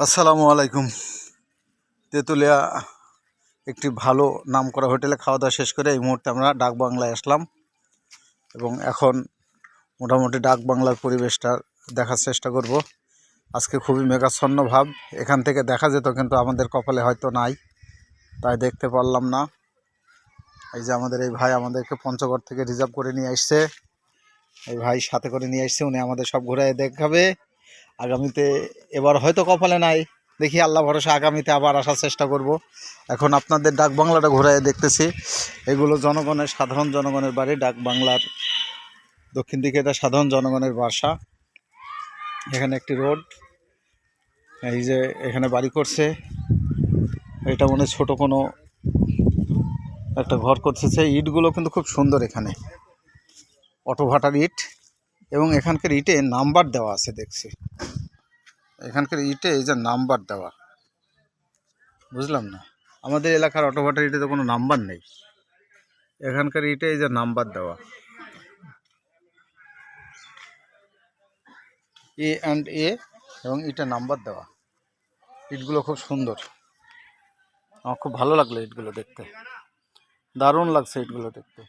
আসসালামু আলাইকুম। তেঁতুলিয়া একটি ভালো নামকরা হোটেলে খাওয়া দাওয়া শেষ করে এই মুহূর্তে আমরা ডাক বাংলায় আসলাম এবং এখন মোটামুটি ডাক বাংলার পরিবেশটা দেখার চেষ্টা করব। আজকে খুবই মেঘাচ্ছন্ন ভাব, এখান থেকে দেখা যেত কিন্তু আমাদের কপালে হয়তো নাই, তাই দেখতে পারলাম না। এই যে আমাদের এই ভাই আমাদেরকে পঞ্চগড় থেকে রিজার্ভ করে নিয়ে আসছে, এই ভাই সাথে করে নিয়ে আসছে, উনি আমাদের সব ঘুরে দেখাবে আগামীতে। এবার হয়তো কপালে নাই, দেখি আল্লাহ ভরসা, আগামীতে আবার আসার চেষ্টা করব। এখন আপনাদের ডাক বাংলাটা ঘুরায় দেখতেছি। এগুলো জনগণের, সাধারণ জনগণের বাড়ি। ডাক বাংলার দক্ষিণ দিকে এটা সাধারণ জনগণের বাসা। এখানে একটি রোড, এই যে এখানে বাড়ি করছে, এটা মনে ছোট কোনো একটা ঘর করতেছে। ইটগুলো কিন্তু খুব সুন্দর, এখানে অটো ভাটার ইট, এবং এখানকার ইটে নাম্বার দেওয়া আছে দেখছি। এখানকার ইটে এই যে নাম্বার দেওয়া, বুঝলাম না, আমাদের এলাকার অটো ভাটার ইটে তো কোনো নাম্বার নেই, এখানকার ইটে এই যে নাম্বার দেওয়া, A&A, এবং ইটে নাম্বার দেওয়া। ইটগুলো খুব সুন্দর, আমার খুব ভালো লাগলো ইটগুলো দেখতে, দারুণ লাগছে ইটগুলো দেখতে।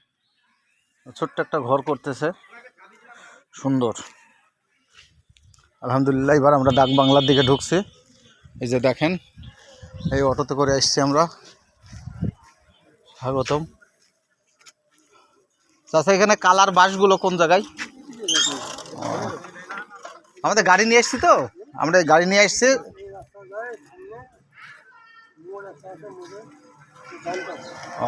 ছোট্ট একটা ঘর করতেছে, সুন্দর। আলহামদুলিল্লাহ, এবার আমরা ডাক বাংলার দিকে ঢুকছি। এই যে দেখেন, এই অটোতে করে আসছি আমরা। স্বাগতম। আচ্ছা, এখানে কালার বাসগুলো কোন জায়গায়? আমাদের গাড়ি নিয়ে এসছি, তো আমরা গাড়ি নিয়ে আসছি। ও,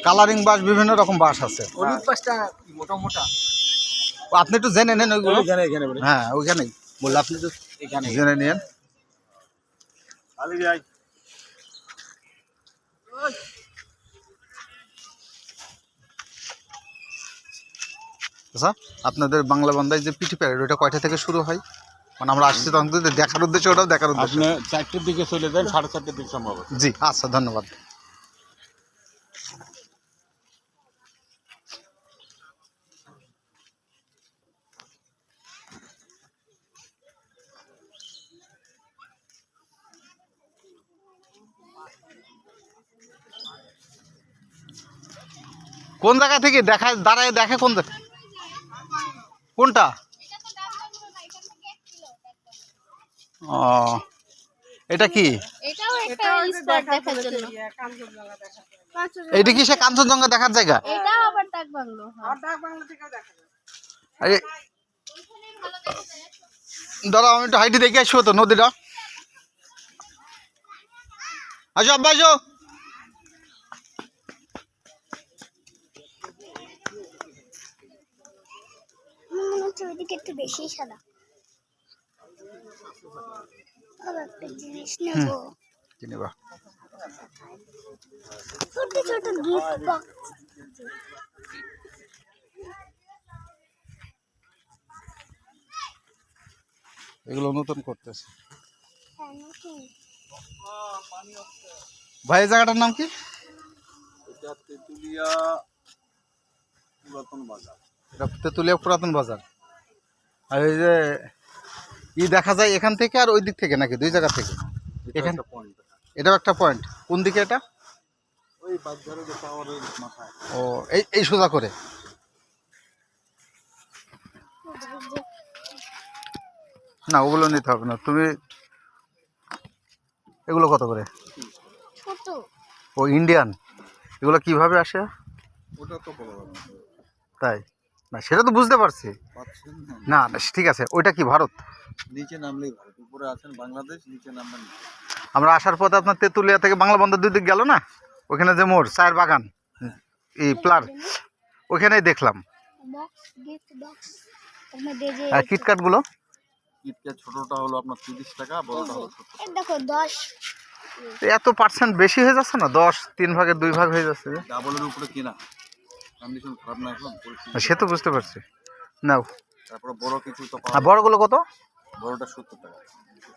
কালারিং বাস, বিভিন্ন রকম বাস আছে। আপনি একটু জেনে নেন ওইগুলো। হ্যাঁ, ওইখানেই বললে, আপনি তো এখানে জেনে নেন। আচ্ছা, আপনাদের বাংলা বান্ধায় যে পিটি প্যারেড, ওইটা কয়টা থেকে শুরু হয়? মানে আমরা আসছি তখন তো দেখার উদ্দেশ্যে, ওটাও দেখার উদ্দেশ্যে। 4টের দিকে চলে যান, 4:30 দিক সম্ভব। জি, আচ্ছা, ধন্যবাদ। কোন জায়গা থেকে দেখা দাঁড়ায় দেখে? কোন জায়গা, কোনটা? ও, এটা কি? এইটা কি সে কাঞ্চনজঙ্ঘা দেখার জায়গা? দাঁড়াও, আমি একটু হাইটে দেখে আসবো তো নদীটা। আসো আব্বা, আসো। ওইদিকে একটু বেশি সাদা। একটা জিনিস নেবো, কি নেবা? ছোট ছোট গিফট বক্স। এগুলো নতুন করতেছে ভাই। এই জায়গাটার নাম কি? এটা তেঁতুলিয়া পুরাতন বাজার। এটা তেঁতুলিয়া পুরাতন বাজার। আর এই যে দেখা যায় এখান থেকে আর ওই দিক থেকে, নাকি দুই জায়গা থেকে? এখানে এটাও একটা পয়েন্ট। কোন দিকে এটা? ওই বাজারে যে পাওয়ারের মাথায়। ও, এই সোজা করে। না, ওগুলো নিতে হবে না তুমি। এগুলো কত করে? ছোট। ও, ইন্ডিয়ান। এগুলো কিভাবে আসে? ওটা তো বড় হবে। তাই না, সেটা তো বুঝতে পারছি। না না, ঠিক আছে। ওইটা কি ভারত? নিচে নামলেই ভারত, উপরে আছেন বাংলাদেশ, নিচে নামবেন। আমরা আসার পথে আপনার তেঁতুলিয়া থেকে বাংলা বন্দর দুই দিক গেল না, ওখানে যে মোড়, চায়ের বাগান, এই প্লার, ওখানেই দেখলাম। আর কিটকাটগুলো? কিটক্যাট ছোটটা হলো আপনার 30 টাকা, বড়টা হলো 70 টাকা। দেখো 10। এত পার্সেন্ট বেশি হয়ে যাচ্ছে না? 10 3 ভাগের 2 ভাগ হয়ে যাচ্ছে। ডাবলের উপরে কিনা, কন্ডিশন খারাপ না এখন। সে তো বুঝতে পারছি। নাও, তারপরে বড় কিছু তো আর বড়গুলো কত? বড়টা 70 টাকা।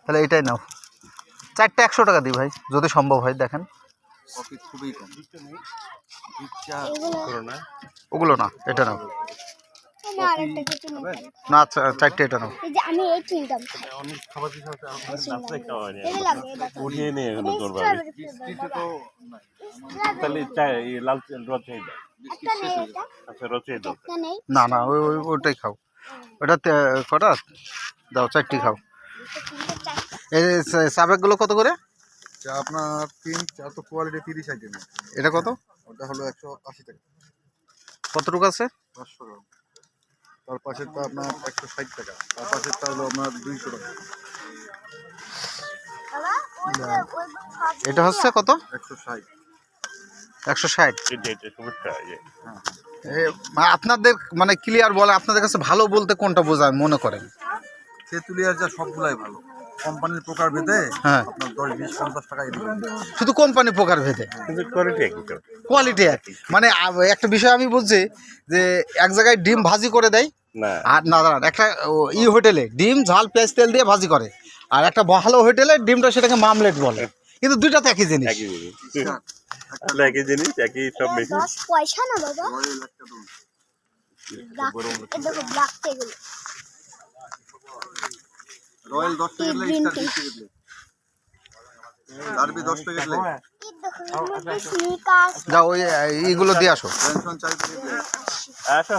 তাহলে এইটাই নাও। 4টে 100 টাকা দিই ভাই, যদি সম্ভব হয়। দেখেন, কফি খুবই কম। ওগুলো না, এটা নাও। না আরেকটা কিছু নেই। না চারটে এটা নাও। এই যে আমি এই চুইংগাম খাই। অনেক খাবার দিতে হবে এই লাগে এই দেখো। উঠিয়ে নিয়ে গেল তোর বাড়ি স্ট্রবেরি তো তাহলে লাল রচে দাও একটা নেই এটা। আচ্ছা রচে দাও একটা নেই। না না ওইটাই খাও। ওটা কটা দাও, চারটি খাও। তিনটে চারটা। এই সাবেকগুলো কত করে? চা আপনার 3 চা তো কোয়ালিটি 30 আইটেম। এটা কত? ওটা হলো 180 টাকা, কতটুকু আছে? 500 গ্রাম। তার পাশেরটা আপনার 160 টাকা, তার পাশেরটা হলো আপনার 200 টাকা, বাবা ওই যে ওই সব এটা হচ্ছে কত? 160। 160। এটা সমস্যা ইয়ে আপনাদের মানে ক্লিয়ার বলে আপনাদের কাছে ভালো বলতে কোনটা বোঝায় মনে করেন? তেঁতুলিয়ার যা সবগুলাই ভালো, কোম্পানির প্রকার ভেদে হ্যাঁ। আপনার 10, 20, 50 টাকা এদিকে। শুধু কোম্পানি প্রকার ভেদে কিন্তু কোয়ালিটি একই তো কোয়ালিটি একই। মানে একটা বিষয় আমি বুঝছি যে এক জায়গায় ডিম ভাজি করে দেয়, না আর না দাঁড়ান, একটা হোটেলে ডিম ঝাল পেঁয়াজ তেল দিয়ে ভাজি করে, আর একটা ভালো হোটেলে ডিমটা সেটাকে মামলেট বলে, কিন্তু দুইটা তো একই জিনিস। একই জিনিস আসলে একই জিনিস একই সব মেশিন 10 পয়সা না বাবা। রয়্যাল একটা দুধ, এই দেখো ব্ল্যাক টেগুলো। রয়্যাল 10 টাকা Green লেগে, tea. 20 টাকা লেগে, ডার্বি 10 টাকা লেগে, এই দেখো এর মধ্যে স্নিকার্স। যাও ওই এইগুলো দিয়ে আসো। জনসন 4 টাকা লেগে। আসো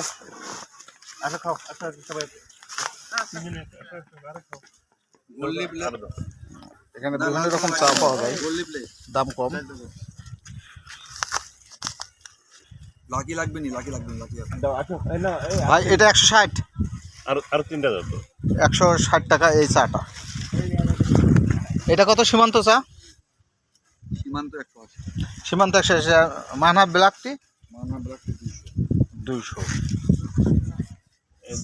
আসো খাও আসো সবাই গোল্ডি প্লেট, এখানে বিভিন্ন রকম চা পাওয়া যায়, গোল্ডি প্লেট, দাম কম। লাকি লাগবে নি, লাকি লাগবে না, লাকি আছে। দাও আসো এই না এই ভাই এটা 160। আর তিনটা দাও তো 160 টাকা এই চাটা। এটা কত সীমান্ত চা? সীমান্ত 180, সীমান্ত 180। মানহা ব্ল্যাক টি মানহা ব্ল্যাক 200। 200।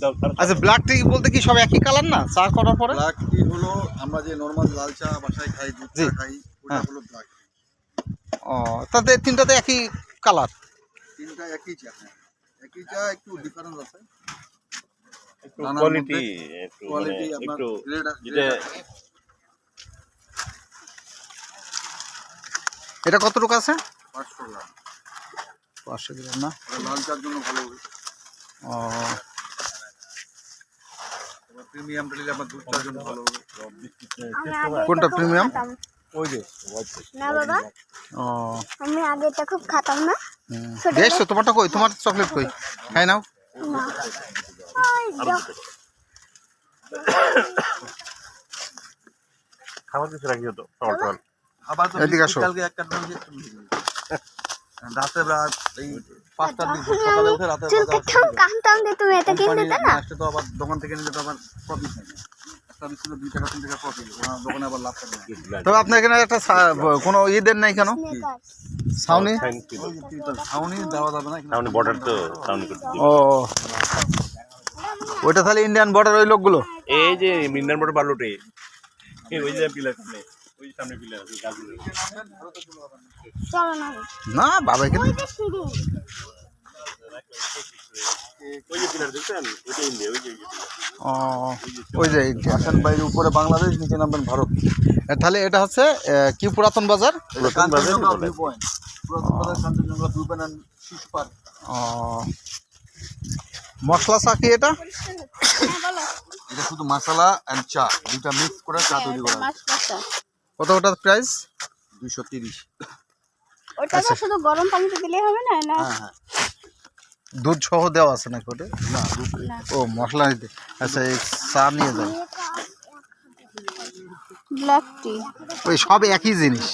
দাও আর আচ্ছা ব্ল্যাক টি বলতে কি সব একই কালার না চা করার পরে? ব্ল্যাক টি হলো আমরা যে নরমাল লাল চা বাসায় খাই, দুধ জি। চা খাই, ওটা হ্যাঁ। হলো ব্ল্যাক। ও তাতে তিনটাতে একই কালার? তিনটা একই চা, হ্যাঁ একই চা, একটু ডিফারেন্স আছে। একটু নানার কোয়ালিটি মধ্যে একটু মানে কোয়ালিটি আপনার একটু গ্রেড যেটা এটা কতটুকু আছে? 500 গ্রাম। 500 গ্রাম না? এটা লাল চার জন্য ভালো হবে। ও এবার প্রিমিয়াম নিলে আপনার দুধ চার জন্য ভালো হবে। আমি আগে কোনটা এটা খুব premium? খাতাম। ওই যে না বাবা, ও আমি আগে এটা খুব খাতাম না। বেশ তো, তোমারটা কই? তোমার চকলেট কই? খাই নাও। না। ওই যা। খাবার কিছু রাখি তো সকাল সকাল আবার তো এদিকে আসো। কালকে একটা দিন রাতে এই 5টার দিকে সকালে উঠে রাতে চুল কাটতাম কাটতাম দিয়ে তুমি এটা কিনে দিতে না। আসতে তো আবার দোকান থেকে নিলে তো আবার প্রফিট নেই। একটা বিস্কুট 2 টাকা 3 টাকা প্রফিট, ওনার দোকানে আবার লাভ থাকে না। তবে আপনার এখানে একটা কোনো দেন নাই কেন? স্নিকার্স। ছাউনি? সাইন ছিল ছাউনি দেওয়া যাবে না, সামনে বর্ডার তো সামনে করতে দিবে। ও ওইটা তাহলে ইন্ডিয়ান বর্ডার ওই লোকগুলো? এই যে মিন্দার বর্ডার বালুটে এই ওই যে পিলার সামনে ওই যে সামনে পিলার আছে গাছগুলো চলো না। না বাবা এখানে ওই যে সিঁড়ি। ওই যে পিলার দেখছেন ওইটা ইন্ডিয়া ওই যে ও ওই যে ইন্ডিয়া। আসেন বাইরে উপরে বাংলাদেশ, নিচে নামবেন ভারত। তাহলে এটা হচ্ছে কি পুরাতন বাজার? পুরাতন বাজার কাঞ্চনজঙ্ঘা বলে। ভিউ পয়েন্ট, পুরাতন বাজার কাঞ্চনজঙ্ঘা ভিউ পয়েন্ট এন্ড শিশু পার্ক। ও মশলা চা কি এটা? হ্যাঁ বলো। এটা শুধু মশলা এন্ড চা দুটা মিক্স করে চা তৈরি করা হয়। মাছটা। কত ওটার প্রাইস? 230। ওটা তো শুধু গরম পানিতে দিলেই হবে না? না। হ্যাঁ হ্যাঁ, দুধ সহ দেওয়া আছে নাকি ওটা? না দুধ না। ও মশলা নিতে। আচ্ছা এই চা নিয়ে যাও। ব্ল্যাক টি। ওই সব একই জিনিস,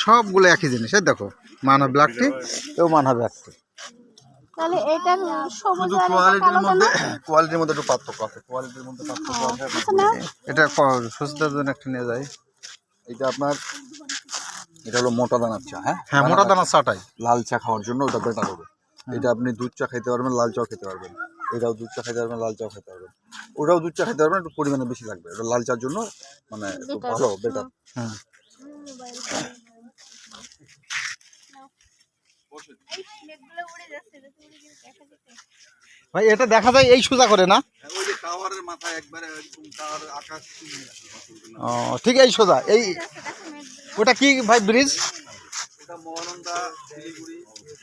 সবগুলো একই জিনিস। এই দেখো মানহা ব্ল্যাক টি, এও মানহা ব্ল্যাক টি। তাহলে এটা সবুজ শুধু আর এটা কালো কোয়ালিটির মধ্যে একটু পার্থক্য আছে, কোয়ালিটির মধ্যে পার্থক্য আছে। না? এটা সুস্থতার জন্য একটা নিয়ে যায়। এটা আপনার এটা হলো মোটা দানার চা, হ্যাঁ হ্যাঁ মোটা দানার চাটাই। লাল চা খাওয়ার জন্য ওটা বেটার হবে। এটা আপনি দুধ চা খেতে পারবেন, লাল চাও খেতে পারবেন। এটাও দুধ চা খেতে পারবেন, লাল চাও খেতে পারবেন। ওটাও দুধ চা খেতে পারবেন, একটু পরিমাণে বেশি লাগবে। এটা লাল চার জন্য মানে একটু ভালো, বেটার। হুম ভাই এটা দেখা যায় এই সোজা করে না? ওই যে টাওয়ারের মাথায় একবারে টাওয়ারের আকাশ। ও ঠিক এই সোজা এই ওটা কি ভাই ব্রিজ? এটা মহানন্দা, শিলিগুড়ি,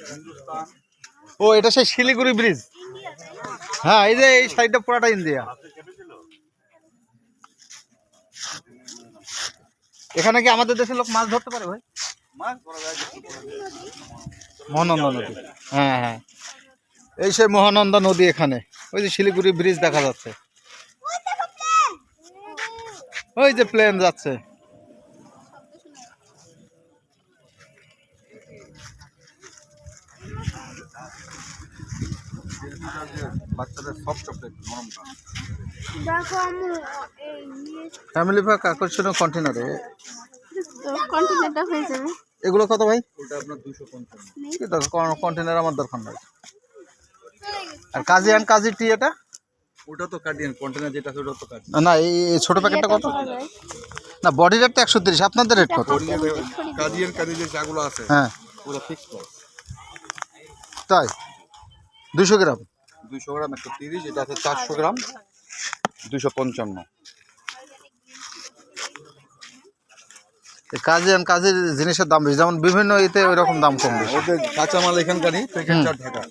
হিন্দুস্তান, ও এটা সেই শিলিগুড়ি ব্রিজ। হ্যাঁ এই যে এই সাইডটা পুরাটা ইন্ডিয়া। এখানে কি আমাদের দেশের লোক মাছ ধরতে পারে ভাই? মাছ ধরা যায় মহানন্দা নদী। হ্যাঁ হ্যাঁ এই সেই মহানন্দা নদী এখানে। ওই যে শিলিগুড়ি ব্রিজ দেখা যাচ্ছে, ওই যে প্লেন যাচ্ছে। বাচ্চাদের সব চকলেট নরমটা। দেখো আমি এই ফ্যামিলি প্যাক আকর্ষণীয় কন্টেনারে কন্টিনেন্টটা হয়ে যাবে। এগুলো কত ভাই? ওটা আপনার 250। কি দরকার কন্টেনার, আমার দরকার নাই। আর কাজী অ্যান্ড কাজী টি এটা? ওটা তো কার্ডিয়ান কন্টেনার যেটা আছে ওটা তো কার্ডিয়ান। না না এই ছোট প্যাকেটটা কত? না বডি রেট তো 130, আপনাদের রেট কত? কার্ডিয়ান যে চাগুলো আছে হ্যাঁ ওটা ফিক্স প্রাইস। তাই 200 গ্রাম 200 গ্রাম 130, এটা আছে 400 গ্রাম 255। কাজী অ্যান্ড কাজীর জিনিসের দাম বেশি, যেমন বিভিন্ন ইতে ওই রকম দাম কম বেশি। ওদের কাঁচামাল এখানকারই, প্যাকেট চার ঢাকা।